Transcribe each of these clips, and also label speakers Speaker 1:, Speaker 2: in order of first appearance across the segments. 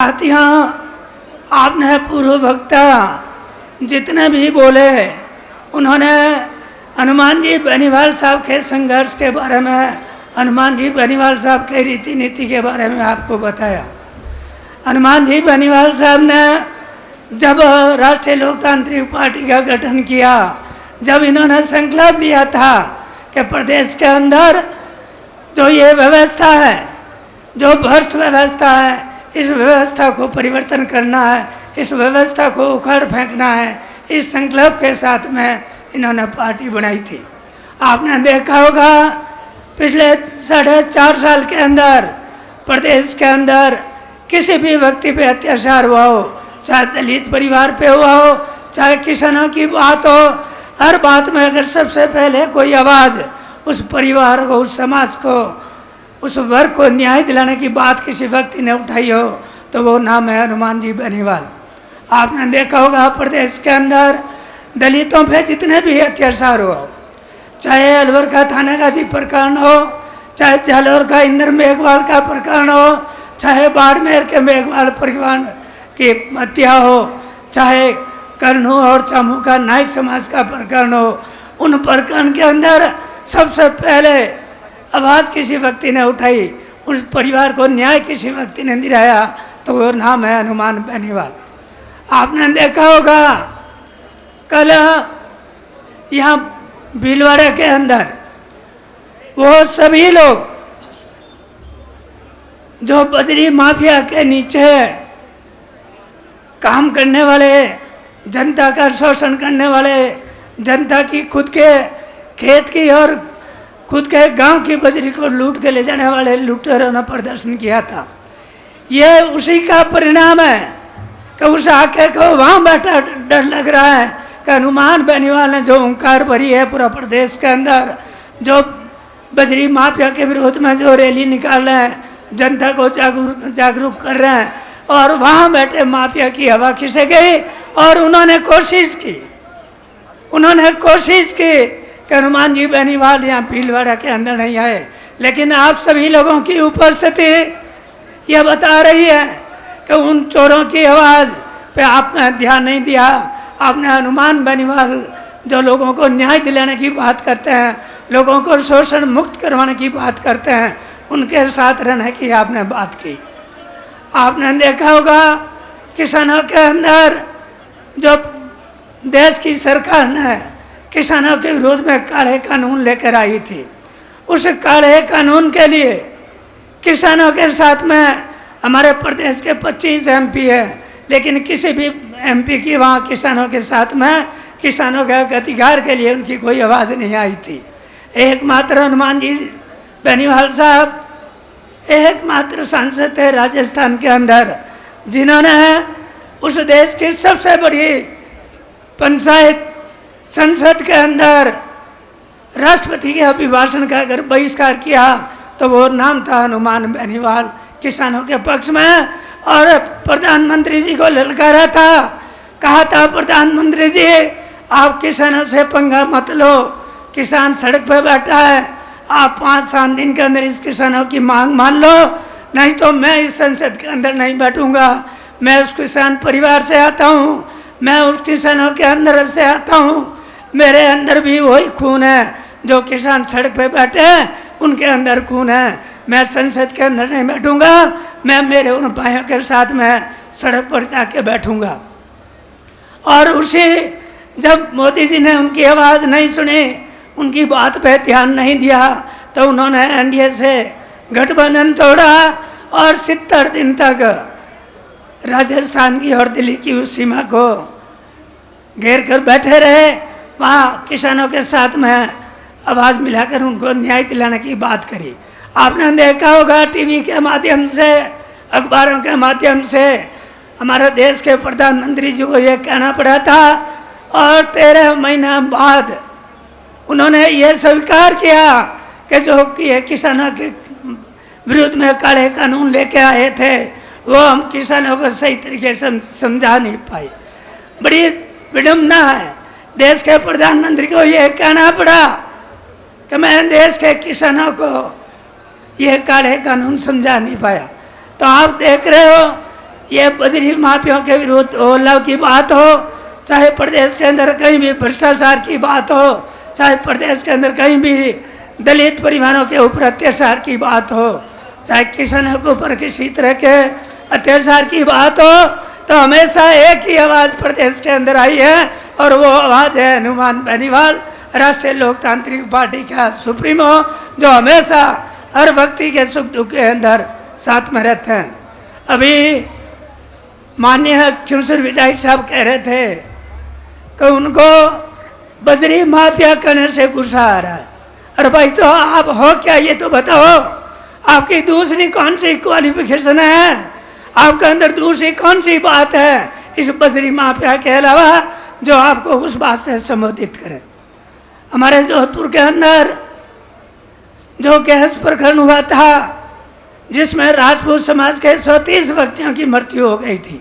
Speaker 1: साथियों, आपने पूर्व वक्ता जितने भी बोले उन्होंने हनुमान जी बेनीवाल साहब के संघर्ष के बारे में, हनुमान जी बेनीवाल साहब के रीति नीति के बारे में आपको बताया। हनुमान जी बेनीवाल साहब ने जब राष्ट्रीय लोकतांत्रिक पार्टी का गठन किया, जब इन्होंने संकल्प लिया था कि प्रदेश के अंदर जो ये व्यवस्था है, जो भ्रष्ट व्यवस्था है, इस व्यवस्था को परिवर्तन करना है, इस व्यवस्था को उखाड़ फेंकना है, इस संकल्प के साथ में इन्होंने पार्टी बनाई थी। आपने देखा होगा पिछले 4.5 साल के अंदर प्रदेश के अंदर किसी भी व्यक्ति पे अत्याचार हुआ हो, चाहे दलित परिवार पे हुआ हो, चाहे किसानों की बात हो, हर बात में अगर सबसे पहले कोई आवाज़ उस परिवार को, उस समाज को, उस वर्ग को न्याय दिलाने की बात किसी व्यक्ति ने उठाई हो तो वो नाम है हनुमान जी बेनीवाल। आपने देखा होगा प्रदेश के अंदर दलितों पे जितने भी अत्याचार हो, चाहे अलवर का थाने का जी प्रकरण हो, चाहे जालौर का इंद्र मेघवाल का प्रकरण हो, चाहे बाड़मेर के मेघवाल परिवार की हत्या हो, चाहे कर्नू और चामू का नायक समाज का प्रकरण हो, उन प्रकरण के अंदर सबसे पहले आवाज़ किसी व्यक्ति ने उठाई, उस परिवार को न्याय किसी व्यक्ति ने दिलाया तो वो नाम है हनुमान बेनीवाल। आपने देखा होगा कल यहाँ भीलवाड़ा के अंदर वो सभी लोग जो बजरी माफिया के नीचे काम करने वाले, जनता का शोषण करने वाले, जनता की खुद के खेत की और खुद के गांव की बजरी को लूट के ले जाने वाले लुटेरों ने प्रदर्शन किया था। ये उसी का परिणाम है कि उस आके को वहाँ बैठा डर लग रहा है कि हनुमान बेनीवाल ने जो हुंकार भरी है पूरा प्रदेश के अंदर, जो बजरी माफिया के विरोध में जो रैली निकाल रहे हैं, जनता को जागरूक कर रहे हैं, और वहाँ बैठे माफिया की हवा खिसे गई और उन्होंने कोशिश की कि हनुमान जी बेनीवाल यहाँ भीलवाड़ा के अंदर नहीं आए। लेकिन आप सभी लोगों की उपस्थिति यह बता रही है कि उन चोरों की आवाज़ पे आपने ध्यान नहीं दिया। आपने हनुमान बेनीवाल जो लोगों को न्याय दिलाने की बात करते हैं, लोगों को शोषण मुक्त करवाने की बात करते हैं, उनके साथ रहने की आपने बात की। आपने देखा होगा किसानों के अंदर जो देश की सरकार ने किसानों के विरोध में काले कानून लेकर आई थी, उस काले कानून के लिए किसानों के साथ में हमारे प्रदेश के 25 एमपी है, लेकिन किसी भी एमपी की वहाँ किसानों के साथ में किसानों के अधिकार के लिए उनकी कोई आवाज़ नहीं आई थी। एकमात्र हनुमान जी बेनीवाल साहब एकमात्र सांसद थे राजस्थान के अंदर जिन्होंने उस देश की सबसे बड़ी पंचायत संसद के अंदर राष्ट्रपति के अभिभाषण का अगर बहिष्कार किया तो वो नाम था हनुमान बेनीवाल, किसानों के पक्ष में। और प्रधानमंत्री जी को ललकारा था, कहा था प्रधानमंत्री जी आप किसानों से पंगा मत लो, किसान सड़क पर बैठा है, आप 5-7 दिन के अंदर इस किसानों की मांग मान लो, नहीं तो मैं इस संसद के अंदर नहीं बैठूंगा। मैं उस किसान परिवार से आता हूँ, मैं उस किसानों के अंदर से आता हूँ, मेरे अंदर भी वही खून है जो किसान सड़क पे बैठे हैं उनके अंदर खून है। मैं संसद के अंदर नहीं बैठूंगा, मैं मेरे उन भाइयों के साथ में सड़क पर जाके बैठूंगा। और उसी जब मोदी जी ने उनकी आवाज़ नहीं सुनी, उनकी बात पे ध्यान नहीं दिया, तो उन्होंने एनडीए से गठबंधन तोड़ा और 70 दिन तक राजस्थान की और दिल्ली की उस सीमा को घेर कर बैठे रहे। वहाँ किसानों के साथ में आवाज़ मिलाकर उनको न्याय दिलाने की बात करी। आपने देखा होगा टीवी के माध्यम से, अखबारों के माध्यम से हमारे देश के प्रधानमंत्री जी को ये कहना पड़ा था, और 13 महीना बाद उन्होंने ये स्वीकार किया कि जो कि किसानों के विरुद्ध में काले कानून लेके आए थे वो हम किसानों को सही तरीके से समझा नहीं पाए। बड़ी विडम्बना है, देश के प्रधानमंत्री को ये कहना पड़ा कि मैं देश के किसानों को ये काले कानून समझा नहीं पाया। तो आप देख रहे हो ये बजरी माफियाओं के विरुद्ध ओलाव की बात हो, चाहे प्रदेश के अंदर कहीं भी भ्रष्टाचार की बात हो, चाहे प्रदेश के अंदर कहीं भी दलित परिवारों के ऊपर अत्याचार की बात हो, चाहे किसानों के ऊपर किसी तरह के अत्याचार की बात हो, तो हमेशा एक ही आवाज़ प्रदेश के अंदर आई है और वो आवाज़ है हनुमान बेनीवाल, राष्ट्रीय लोकतांत्रिक पार्टी का सुप्रीमो, जो हमेशा हर व्यक्ति के सुख दुख के अंदर साथ में रहते हैं। अभी माननीय खिमसर विधायक साहब कह रहे थे कि उनको बजरी माफिया करने से गुस्सा आ रहा है। अरे भाई, तो आप हो क्या ये तो बताओ, आपकी दूसरी कौन सी क्वालिफिकेशन है, आपके अंदर दूसरी कौन सी बात है इस बजरी माफिया के अलावा जो आपको उस बात से संबोधित करे। हमारे जोधपुर के अंदर जो गैस प्रकरण हुआ था जिसमें राजपूत समाज के 130 व्यक्तियों की मृत्यु हो गई थी,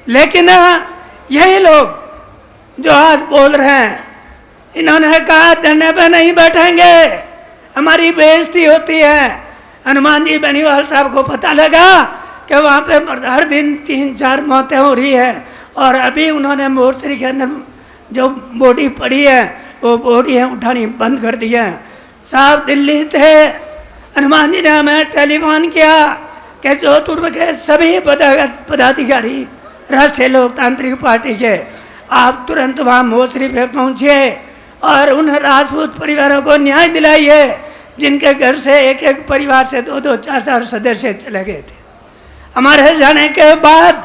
Speaker 1: लेकिन यही लोग जो आज बोल रहे हैं, इन्होंने कहा धरने पे नहीं बैठेंगे, हमारी बेइज्जती होती है। हनुमान जी बेनीवाल साहब को पता लगा कि वहाँ पे हर दिन 3-4 मौतें हो रही है और अभी उन्होंने मोर्चरी के अंदर जो बॉडी पड़ी है वो बॉडी है उठानी बंद कर दी है। साहब दिल्ली थे, हनुमान जी ने हमें टेलीफोन किया कि जोधपुर के सभी पदाधिकारी राष्ट्रीय लोकतांत्रिक पार्टी के आप तुरंत वहाँ मोर्चरी पे पहुँचिए और उन राजपूत परिवारों को न्याय दिलाइए जिनके घर से एक एक परिवार से 2-2, 4-4 सदस्य चले गए थे। हमारे जाने के बाद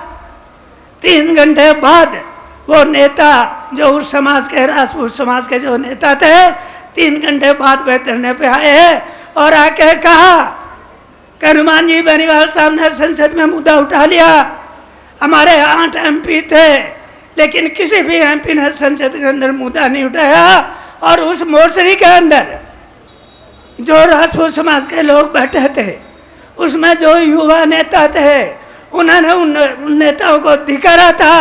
Speaker 1: 3 घंटे बाद वो नेता जो उस समाज के राजपूत समाज के जो नेता थे 3 घंटे बाद वे धरने पे आए और आके कहा कि हनुमान जी बेनीवाल साहब ने संसद में मुद्दा उठा लिया। हमारे 8 MP थे लेकिन किसी भी MP ने संसद के अंदर मुद्दा नहीं उठाया और उस मोर्चरी के अंदर जो राजपूत समाज के लोग बैठे थे उसमें जो युवा नेता थे उन्होंने उन नेताओं को धिक्कारा था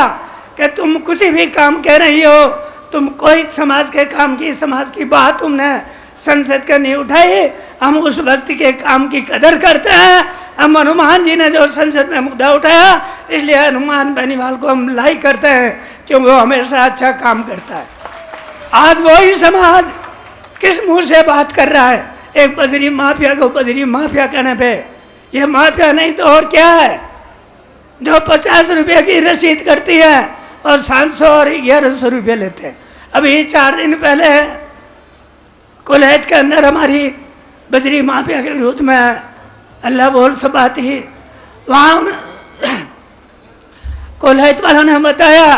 Speaker 1: कि तुम कुछ भी काम कह रही हो, तुम कोई समाज के काम की समाज की बात तुमने संसद के नहीं उठाई। हम उस व्यक्ति के काम की कदर करते हैं। हम हनुमान जी ने जो संसद में मुद्दा उठाया इसलिए हनुमान बेनीवाल को हम लाइक करते हैं क्योंकि वो हमेशा अच्छा काम करता है। आज वही समाज किस मुंह से बात कर रहा है? एक बजरी माफिया को बजरी माफिया कहने पे ये माफिया नहीं तो और क्या है? जो 50 रुपये की रसीद करती है और 700 और 1100 रुपये लेते हैं। अभी 4 दिन पहले कोलहट के अंदर हमारी बजरी माफिया के विरोध में अल्लाह बोल सभा थी। वहाँ कोलहट वालों ने बताया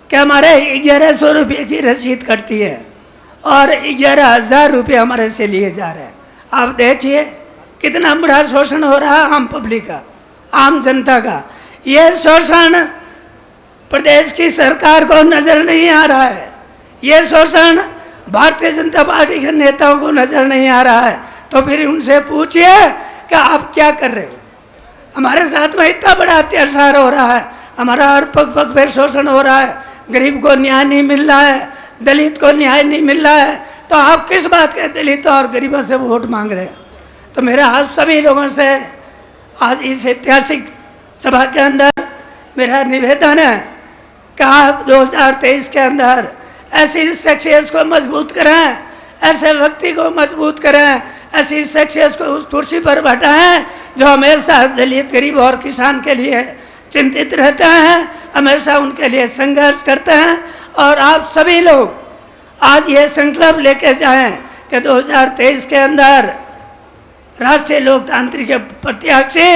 Speaker 1: कि हमारे 1100 रुपये की रसीद कटती है और 11,000 रुपये हमारे से लिए जा रहे हैं। आप देखिए कितना बड़ा शोषण हो रहा है आम पब्लिक का, आम जनता का। यह शोषण प्रदेश की सरकार को नजर नहीं आ रहा है, यह शोषण भारतीय जनता पार्टी के नेताओं को नजर नहीं आ रहा है। तो फिर उनसे पूछिए कि आप क्या कर रहे हो? हमारे साथ में इतना बड़ा अत्याचार हो रहा है, हमारा हर पग पग पे शोषण हो रहा है, गरीब को न्याय नहीं मिल रहा है, दलित को न्याय नहीं मिल रहा है, तो आप किस बात के दलितों और गरीबों से वोट मांग रहे हैं? तो मेरा आप सभी लोगों से आज इस ऐतिहासिक सभा के अंदर मेरा निवेदन है कि आप 2023 के अंदर ऐसी शख्सियत को मजबूत करें, ऐसे व्यक्ति को मजबूत करें, ऐसी शख्सियत को उस कुर्सी पर बैठाएं जो हमेशा दलित गरीब और किसान के लिए चिंतित रहते हैं, हमेशा उनके लिए संघर्ष करते हैं। और आप सभी लोग आज ये संकल्प लेके जाएं कि 2023 के अंदर राष्ट्रीय लोकतांत्रिक प्रत्याशी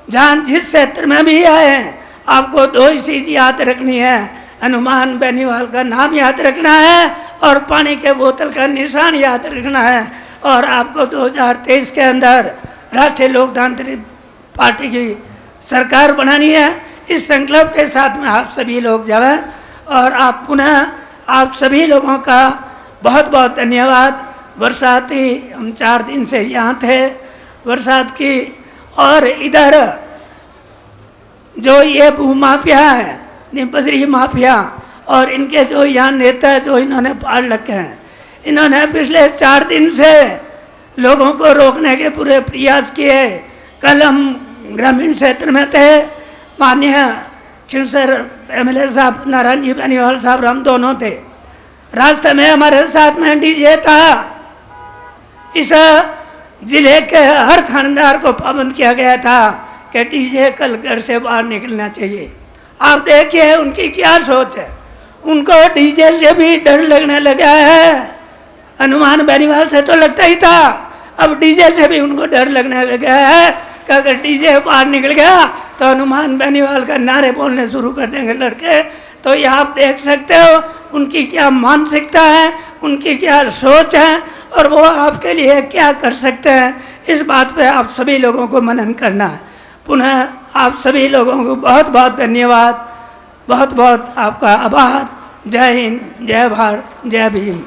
Speaker 1: जहाँ जिस क्षेत्र में भी आए हैं आपको 2 ही चीज़ याद रखनी है, हनुमान बेनीवाल का नाम याद रखना है और पानी के बोतल का निशान याद रखना है। और आपको 2023 के अंदर राष्ट्रीय लोकतांत्रिक पार्टी की सरकार बनानी है। इस संकल्प के साथ में आप सभी लोग जाएं और आप पुनः आप सभी लोगों का बहुत बहुत धन्यवाद। बरसाती हम 4 दिन से यहाँ थे, बरसात की, और इधर जो ये भू माफिया है, बजरी माफिया और इनके जो यहाँ नेता जो इन्होंने पाल रखे हैं, इन्होंने पिछले 4 दिन से लोगों को रोकने के पूरे प्रयास किए। कल हम ग्रामीण क्षेत्र में थे। माननीय खिंसर MLA साहब, नारायण जी बेनीवाल साहब, हम दोनों थे। रास्ते में हमारे साथ में डीजे था। इस जिले के हर थानेदार को पाबंद किया गया था कि डीजे कल घर से बाहर निकलना चाहिए। आप देखिए उनकी क्या सोच है। उनको डीजे से भी डर लगने लगा है। हनुमान बेनीवाल से तो लगता ही था, अब डीजे से भी उनको डर लगने लगा है कि अगर डीजे बाहर निकल गया तो हनुमान बेनीवाल का नारे बोलने शुरू कर देंगे लड़के। तो ये आप देख सकते हो उनकी क्या मानसिकता है, उनकी क्या सोच है और वो आपके लिए क्या कर सकते हैं। इस बात पे आप सभी लोगों को मनन करना है। पुनः आप सभी लोगों को बहुत बहुत धन्यवाद, बहुत बहुत आपका आभार। जय हिंद, जय भारत, जय भीम।